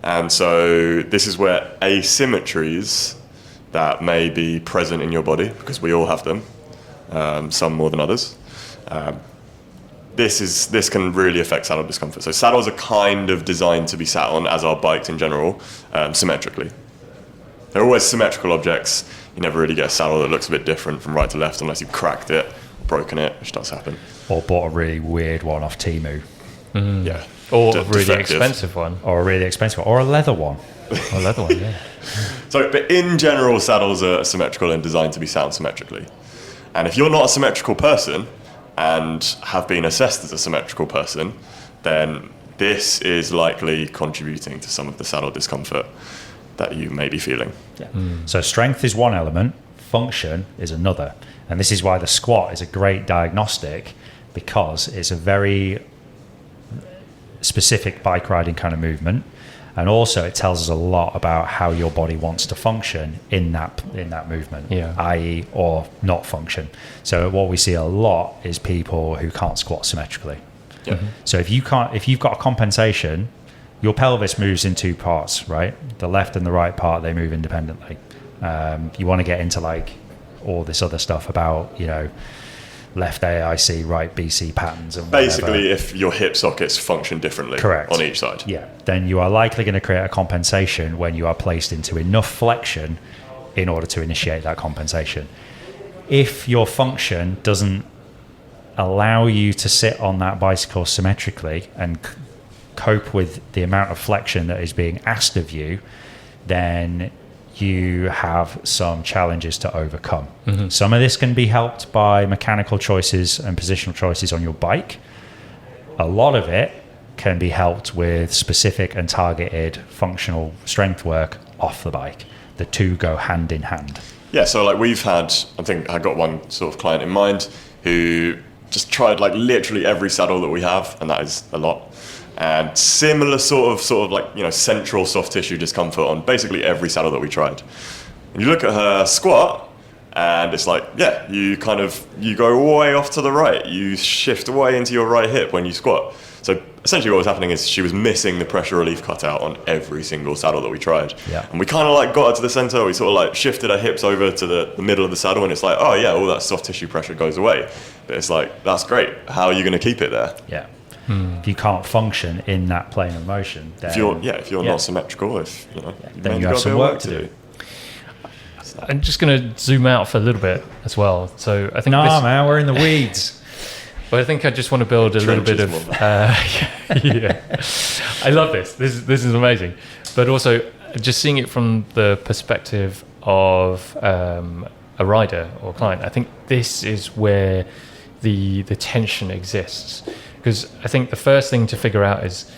and so this is where asymmetries that may be present in your body, because we all have them, some more than others, this can really affect saddle discomfort. So saddles are kind of designed to be sat on, as are bikes in general, symmetrically. They're always symmetrical objects. You never really get a saddle that looks a bit different from right to left unless you've cracked it, broken it, which does happen. Or bought a really weird one off Temu. Yeah. Or a really Defective. expensive one. Or a really expensive one. Or a leather one. Or a leather one, yeah. So, but in general, saddles are symmetrical and designed to be sat on symmetrically. And if you're not a symmetrical person and have been assessed as a symmetrical person, then this is likely contributing to some of the saddle discomfort that you may be feeling. Yeah. So strength is one element, function is another. And this is why the squat is a great diagnostic, because it's a very specific bike riding kind of movement. And also it tells us a lot about how your body wants to function in that movement, i.e. or not function. So what we see a lot is people who can't squat symmetrically. Yeah. So if you've got a compensation, your pelvis moves in two parts, right? The left and the right part, they move independently. You want to get into like all this other stuff about, left AIC, right BC patterns and whatever. Basically, if your hip sockets function differently on each side. Yeah, then you are likely going to create a compensation when you are placed into enough flexion in order to initiate that compensation. If your function doesn't allow you to sit on that bicycle symmetrically and cope with the amount of flexion that is being asked of you, then you have some challenges to overcome. Mm-hmm. Some of this can be helped by mechanical choices and positional choices on your bike. A lot of it can be helped with specific and targeted functional strength work off the bike. The two go hand in hand. Yeah, so like we've had, I think I got one sort of client in mind who just tried like literally every saddle that we have, and that is a lot. And similar sort of like, central soft tissue discomfort on basically every saddle that we tried. And you look at her squat, and it's like, you go way off to the right. You shift away into your right hip when you squat. So essentially what was happening is she was missing the pressure relief cutout on every single saddle that we tried. Yeah. And we kind of like got her to the center. We sort of like shifted her hips over to the middle of the saddle, and it's like, oh yeah, all that soft tissue pressure goes away. But it's like, that's great. How are you going to keep it there? Yeah. If you can't function in that plane of motion, then if you're not symmetrical, then you have some work to do. I'm just going to zoom out for a little bit as well. So I think man, we're in the weeds. But I think I just want to build a little bit of I love this. This is amazing. But also just seeing it from the perspective of a rider or client, I think this is where the tension exists. Because I think the first thing to figure out is,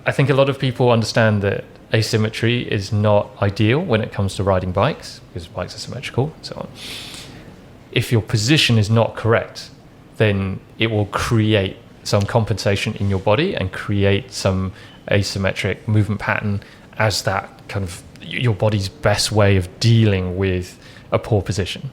I think a lot of people understand that asymmetry is not ideal when it comes to riding bikes, because bikes are symmetrical and so on. If your position is not correct, then it will create some compensation in your body and create some asymmetric movement pattern as that kind of your body's best way of dealing with a poor position.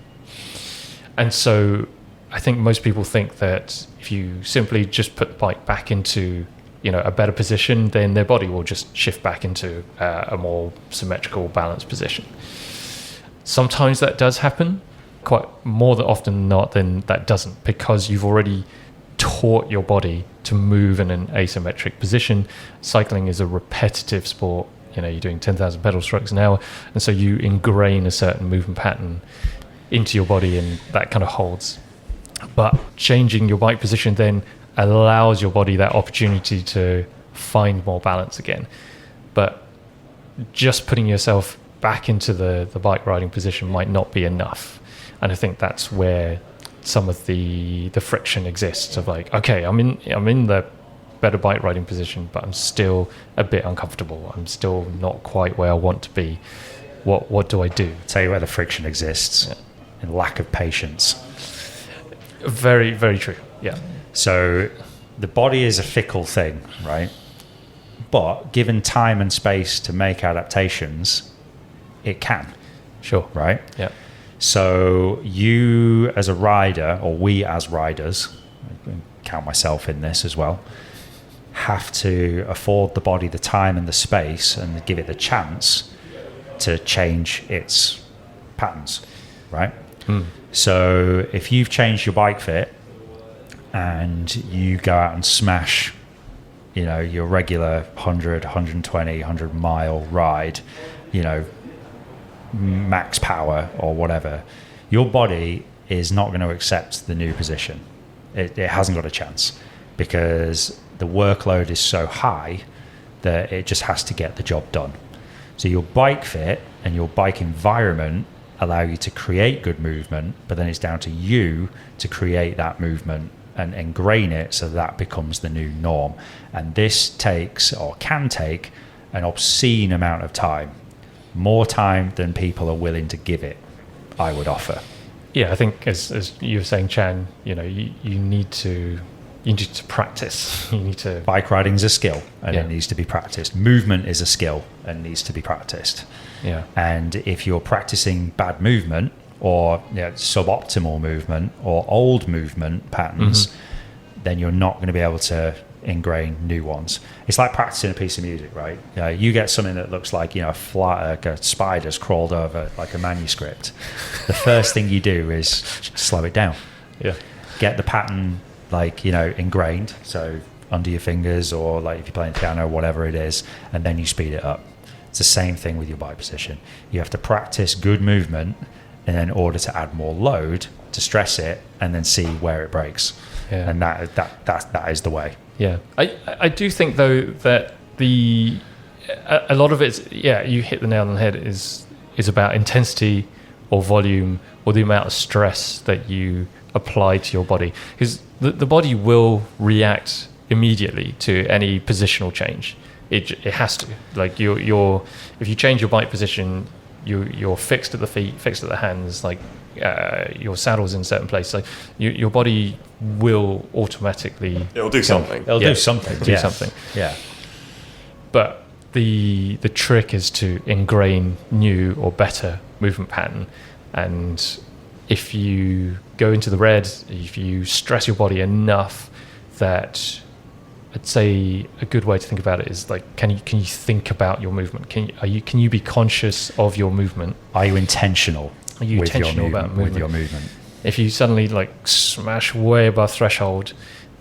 And so I think most people think that if you simply just put the bike back into a better position, then their body will just shift back into a more symmetrical, balanced position. Sometimes that does happen, quite more often than not, then that doesn't, because you've already taught your body to move in an asymmetric position. Cycling is a repetitive sport. You're doing 10,000 pedal strokes an hour, and so you ingrain a certain movement pattern into your body, and that kind of holds. But changing your bike position then allows your body that opportunity to find more balance again. But just putting yourself back into the bike riding position might not be enough. And I think that's where some of the friction exists of like, okay, I'm in the better bike riding position, but I'm still a bit uncomfortable. I'm still not quite where I want to be. What do I do? Tell you where the friction exists, in lack of patience. Very, very true. Yeah. So the body is a fickle thing, right? But given time and space to make adaptations, it can. Sure. Right? Yeah. So you as a rider, or we as riders, I count myself in this as well, have to afford the body the time and the space and give it the chance to change its patterns, right? So if you've changed your bike fit and you go out and smash, your regular 100, 120, 100 mile ride, max power or whatever, your body is not going to accept the new position. It hasn't got a chance, because the workload is so high that it just has to get the job done. So your bike fit and your bike environment allow you to create good movement, but then it's down to you to create that movement and ingrain it so that becomes the new norm. And this takes, or can take, an obscene amount of time, more time than people are willing to give it, I would offer. Yeah, I think as you were saying, Chan, you need to practice. You need to. Bike riding is a skill, and it needs to be practiced. Movement is a skill and needs to be practiced. Yeah. And if you're practicing bad movement or suboptimal movement or old movement patterns, then you're not going to be able to ingrain new ones. It's like practicing a piece of music, right? You get something that looks like like a spider's crawled over like a manuscript. The first thing you do is slow it down. Yeah. Get the pattern ingrained, so under your fingers, or like if you're playing piano, whatever it is, and then you speed it up. It's the same thing with your bike position. You have to practice good movement, and in order to add more load, to stress it, and then see where it breaks. Yeah. And that is the way. Yeah, I do think though that a lot of it's, you hit the nail on the head, is about intensity or volume or the amount of stress that you apply to your body, because the body will react immediately to any positional change. It has to. Like if you change your bike position, you're fixed at the feet, fixed at the hands, like your saddle's in a certain place. So your body will automatically. It'll do something. It'll do something. Do something. Yeah. But the trick is to ingrain new or better movement pattern, and if you go into the red, if you stress your body enough, that I'd say a good way to think about it is like, can you think about your movement? Can you be conscious of your movement? Are you intentional? Are you intentional about movement? With your movement? If you suddenly smash way above threshold,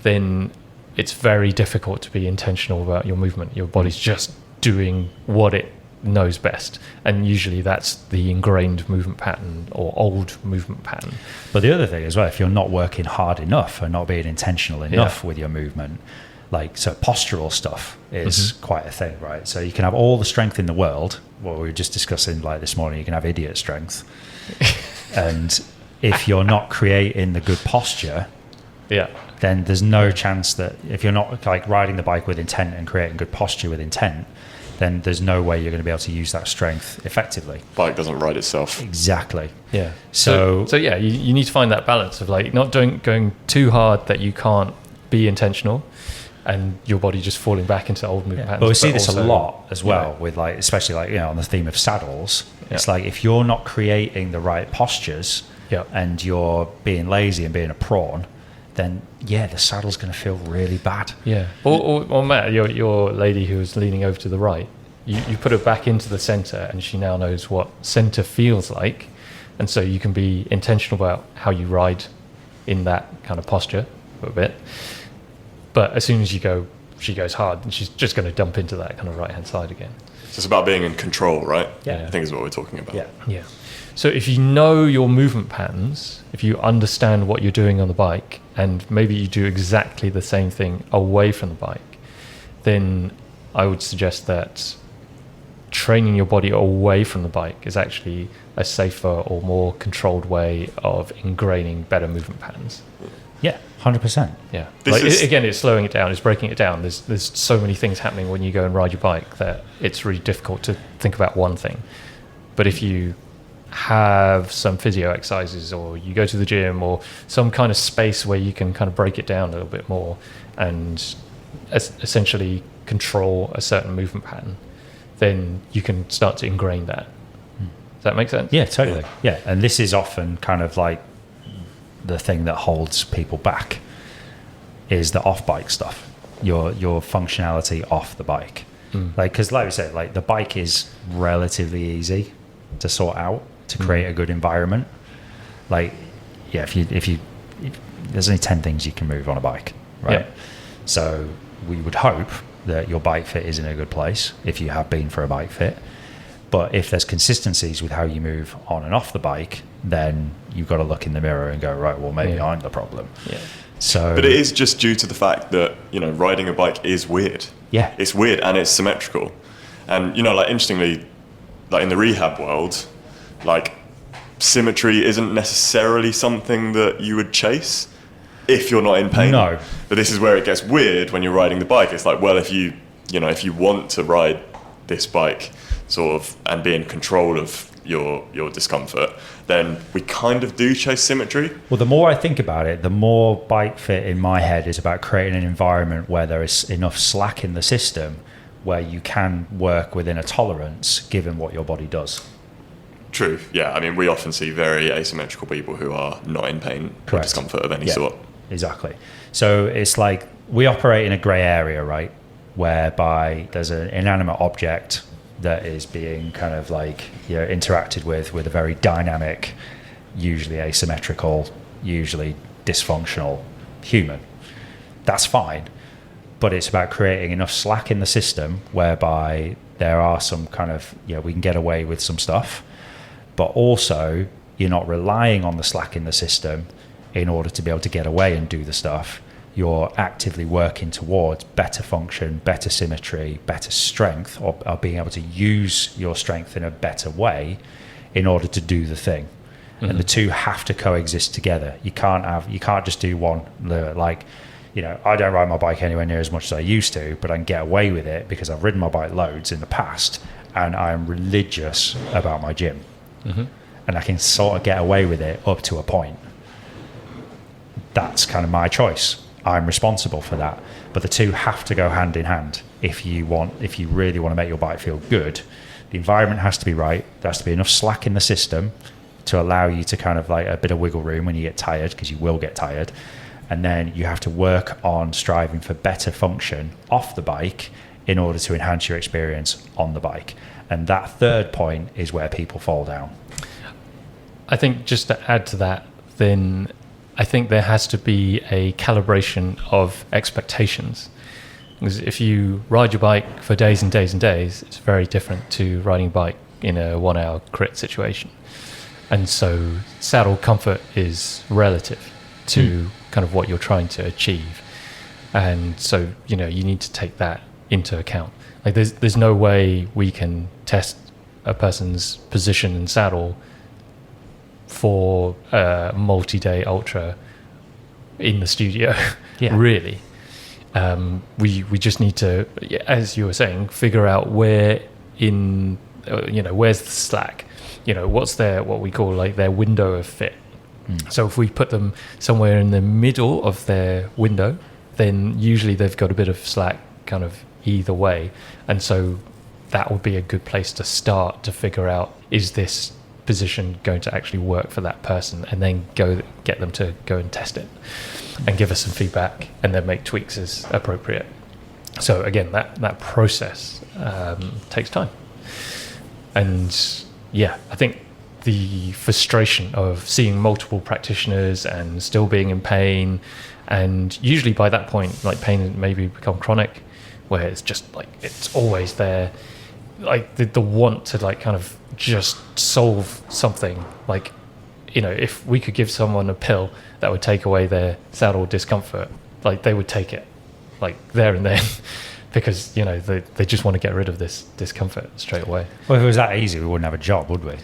then it's very difficult to be intentional about your movement. Your body's just doing what it knows best, and usually that's the ingrained movement pattern or old movement pattern. But the other thing as well, if you're not working hard enough and not being intentional enough with your movement, so postural stuff is quite a thing, right? So you can have all the strength in the world, what we were just discussing this morning, you can have idiot strength, and if you're not creating the good posture, then there's no chance that, if you're not riding the bike with intent and creating good posture with intent, then there's no way you're going to be able to use that strength effectively. Bike doesn't ride itself. Exactly. Yeah. So you need to find that balance of not going too hard that you can't be intentional, and your body just falling back into old movement patterns. But we see this a lot as well with especially on the theme of saddles. It's if you're not creating the right postures and you're being lazy and being a prawn, then the saddle's going to feel really bad. Yeah. Or Matt, your lady who was leaning over to the right, you put her back into the center, and she now knows what center feels like, and so you can be intentional about how you ride in that kind of posture for a bit. But as soon as she goes hard, and she's just going to dump into that kind of right hand side again. So it's about being in control, right? Yeah. I think is what we're talking about. Yeah. So if you know your movement patterns, if you understand what you're doing on the bike, and maybe you do exactly the same thing away from the bike, then I would suggest that training your body away from the bike is actually a safer or more controlled way of ingraining better movement patterns. Yeah, 100%. Yeah. Again, it's slowing it down, it's breaking it down. There's so many things happening when you go and ride your bike that it's really difficult to think about one thing. But if you have some physio exercises, or you go to the gym, or some kind of space where you can kind of break it down a little bit more and essentially control a certain movement pattern, then you can start to ingrain that. Does that make sense? Yeah, totally. Yeah, and this is often kind of the thing that holds people back is the off-bike stuff, your functionality off the bike. Because like we said, the bike is relatively easy to sort out, to create a good environment. If there's only 10 things you can move on a bike, right? Yeah. So we would hope that your bike fit is in a good place if you have been for a bike fit. But if there's consistencies with how you move on and off the bike, then you've got to look in the mirror and go, right, well, maybe I'm the problem. Yeah. So, But it is just due to the fact that, riding a bike is weird. Yeah. It's weird and it's symmetrical. And, like, interestingly, like in the rehab world, like, symmetry isn't necessarily something that you would chase if you're not in pain. No. But this is where it gets weird when you're riding the bike. It's like, well, if you want to ride this bike sort of and be in control of your discomfort, then we kind of do chase symmetry. well, the more I think about it, the more bike fit in my head is about creating an environment where there is enough slack in the system where you can work within a tolerance given what your body does. True. Yeah. I mean, we often see very asymmetrical people who are not in pain or Correct. discomfort of any Yeah. sort. Exactly. So it's like we operate in a grey area, right? Whereby there's an inanimate object that is being kind of like interacted with a very dynamic, usually asymmetrical, usually dysfunctional human. That's fine. But it's about creating enough slack in the system whereby there are some kind of, we can get away with some stuff, but also you're not relying on the slack in the system in order to be able to get away and do the stuff. You're actively working towards better function, better symmetry, better strength, or being able to use your strength in a better way in order to do the thing. Mm-hmm. And the two have to coexist together. You can't just do one. Like, I don't ride my bike anywhere near as much as I used to, but I can get away with it because I've ridden my bike loads in the past and I am religious about my gym. Mm-hmm. And I can sort of get away with it up to a point. That's kind of my choice. I'm responsible for that. But the two have to go hand in hand if you really want to make your bike feel good. The environment has to be right. There has to be enough slack in the system to allow you to kind of like a bit of wiggle room when you get tired, because you will get tired. And then you have to work on striving for better function off the bike in order to enhance your experience on the bike. And that third point is where people fall down. I think just to add to that, then I think there has to be a calibration of expectations. Because if you ride your bike for days and days and days, it's very different to riding a bike in a 1 hour crit situation. And so saddle comfort is relative to kind of what you're trying to achieve. And so, you need to take that into account. Like there's no way we can test a person's position and saddle for a multi-day ultra in the studio. Yeah. Really. We just need to, as you were saying, figure out where where's the slack, what's what we call like their window of fit. So if we put them somewhere in the middle of their window, then usually they've got a bit of slack kind of either way. And so that would be a good place to start to figure out, is this position going to actually work for that person, and then get them to go and test it and give us some feedback and then make tweaks as appropriate. So again, that process takes time. And I think the frustration of seeing multiple practitioners and still being in pain, and usually by that point, like, pain maybe become chronic, where it's just like it's always there, like the want to like kind of just solve something. Like, if we could give someone a pill that would take away their saddle discomfort, like they would take it like there and then because they just want to get rid of this discomfort straight away. Well, if it was that easy, we wouldn't have a job, would we?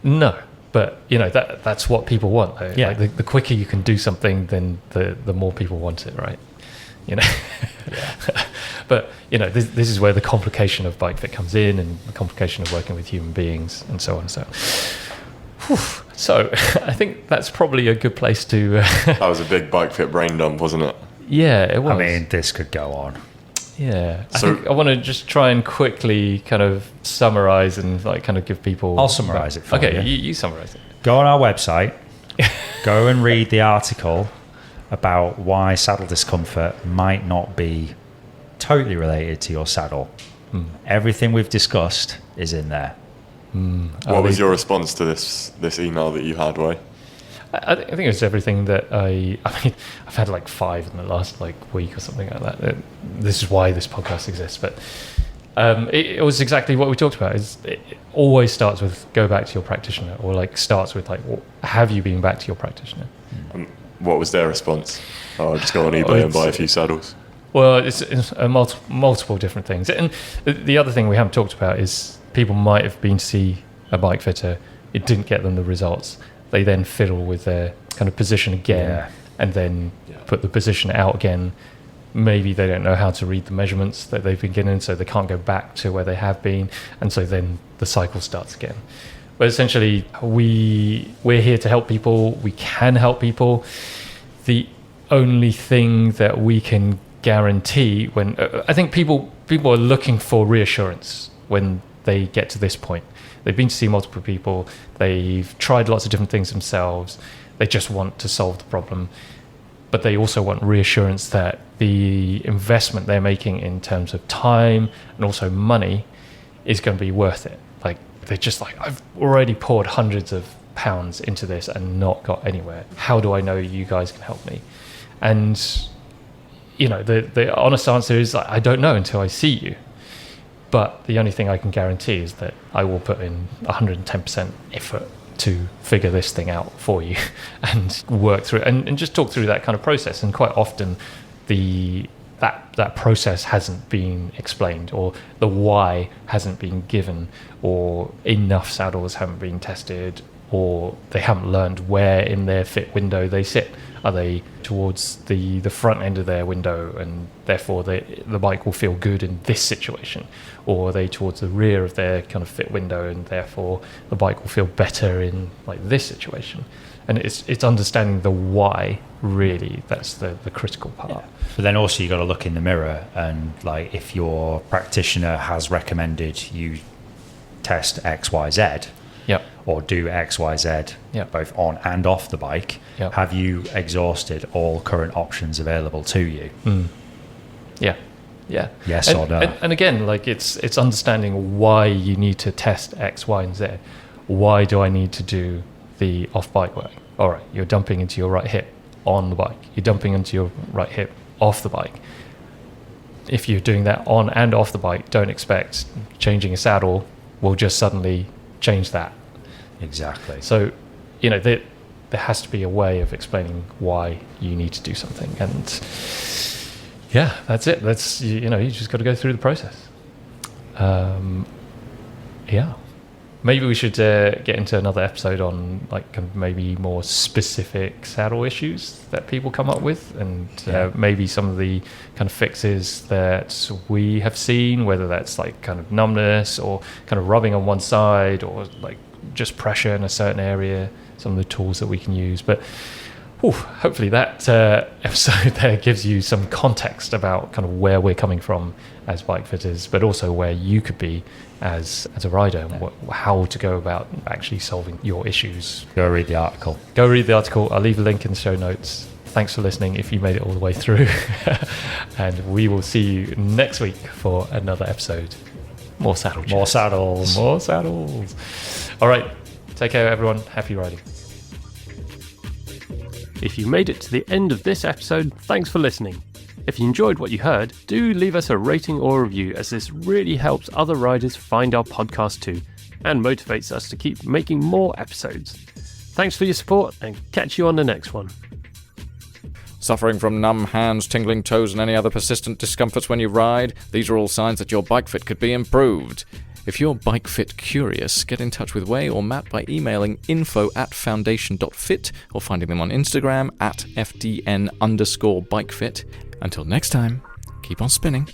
No, but that's what people want, though. Yeah. Like the quicker you can do something, then the more people want it, right? Yeah. But this is where the complication of bike fit comes in, and the complication of working with human beings, and so on. So I think that's probably a good place to That was a big bike fit brain dump, wasn't it? Yeah, it was. I mean, this could go on. Yeah, I think I want to just try and quickly kind of summarize and like kind of give people. I'll summarize it for you. Okay, you summarize it. Go on our website, go and read the article about why saddle discomfort might not be totally related to your saddle. Everything we've discussed is in there. What was your response to this email that you had, Way? I think it's everything that I mean, I've had like 5 in the last like week or something like that. This is why this podcast exists. But it was exactly what we talked about. It always starts with go back to your practitioner, or like starts with like, have you been back to your practitioner? What was their response? Oh, I'll just go on eBay and buy a few saddles. Well, it's multiple different things. And the other thing we haven't talked about is people might have been to see a bike fitter. It didn't get them the results. They then fiddle with their kind of position again, and then put the position out again. Maybe they don't know how to read the measurements that they've been given, so they can't go back to where they have been, and so then the cycle starts again. But essentially, we're here to help people. We can help people. The only thing that we can guarantee when I think people are looking for reassurance when they get to this point. They've been to see multiple people. They've tried lots of different things themselves. They just want to solve the problem. But they also want reassurance that the investment they're making in terms of time and also money is going to be worth it. Like, they're just like, I've already poured hundreds of pounds into this and not got anywhere. How do I know you guys can help me? And, you know, the honest answer is, I don't know until I see you. But the only thing I can guarantee is that I will put in 110% effort to figure this thing out for you and work through it and just talk through that kind of process. And quite often that process hasn't been explained, or the why hasn't been given, or enough saddles haven't been tested, or they haven't learned where in their fit window they sit. Are they towards the front end of their window, and therefore the bike will feel good in this situation? Or are they towards the rear of their kind of fit window, and therefore the bike will feel better in like this situation? And it's understanding the why, really, that's the critical part. Yeah. But then also you got to look in the mirror, and like if your practitioner has recommended you test X, Y, Z, yep, or do X, Y, Z, yep, both on and off the bike, yep, have you exhausted all current options available to you? Yeah. Yes or no? And again, like it's understanding why you need to test X, Y, and Z. Why do I need to do the off-bike work? All right, you're dumping into your right hip on the bike. You're dumping into your right hip off the bike. If you're doing that on and off the bike, don't expect changing a saddle will just suddenly change that. Exactly. So, you know, there has to be a way of explaining why you need to do something. And yeah, that's it. You just got to go through the process. Yeah. Maybe we should get into another episode on like kind of maybe more specific saddle issues that people come up with, and maybe some of the kind of fixes that we have seen, whether that's like kind of numbness or kind of rubbing on one side, or like just pressure in a certain area, some of the tools that we can use. But hopefully that episode there gives you some context about kind of where we're coming from as bike fitters, but also where you could be as a rider, and how to go about actually solving your issues. Go read the article. I'll leave a link in the show notes. Thanks for listening if you made it all the way through. And we will see you next week for another episode. More saddle chat. More saddles. More saddles. All right. Take care, everyone. Happy riding. If you made it to the end of this episode, thanks for listening. If you enjoyed what you heard, do leave us a rating or review, as this really helps other riders find our podcast too, and motivates us to keep making more episodes. Thanks for your support, and catch you on the next one. Suffering from numb hands, tingling toes, and any other persistent discomforts when you ride? These are all signs that your bike fit could be improved. If you're bike fit curious, get in touch with Wei or Matt by emailing info@foundation.fit or finding them on Instagram @FDN_bikefit. Until next time, keep on spinning.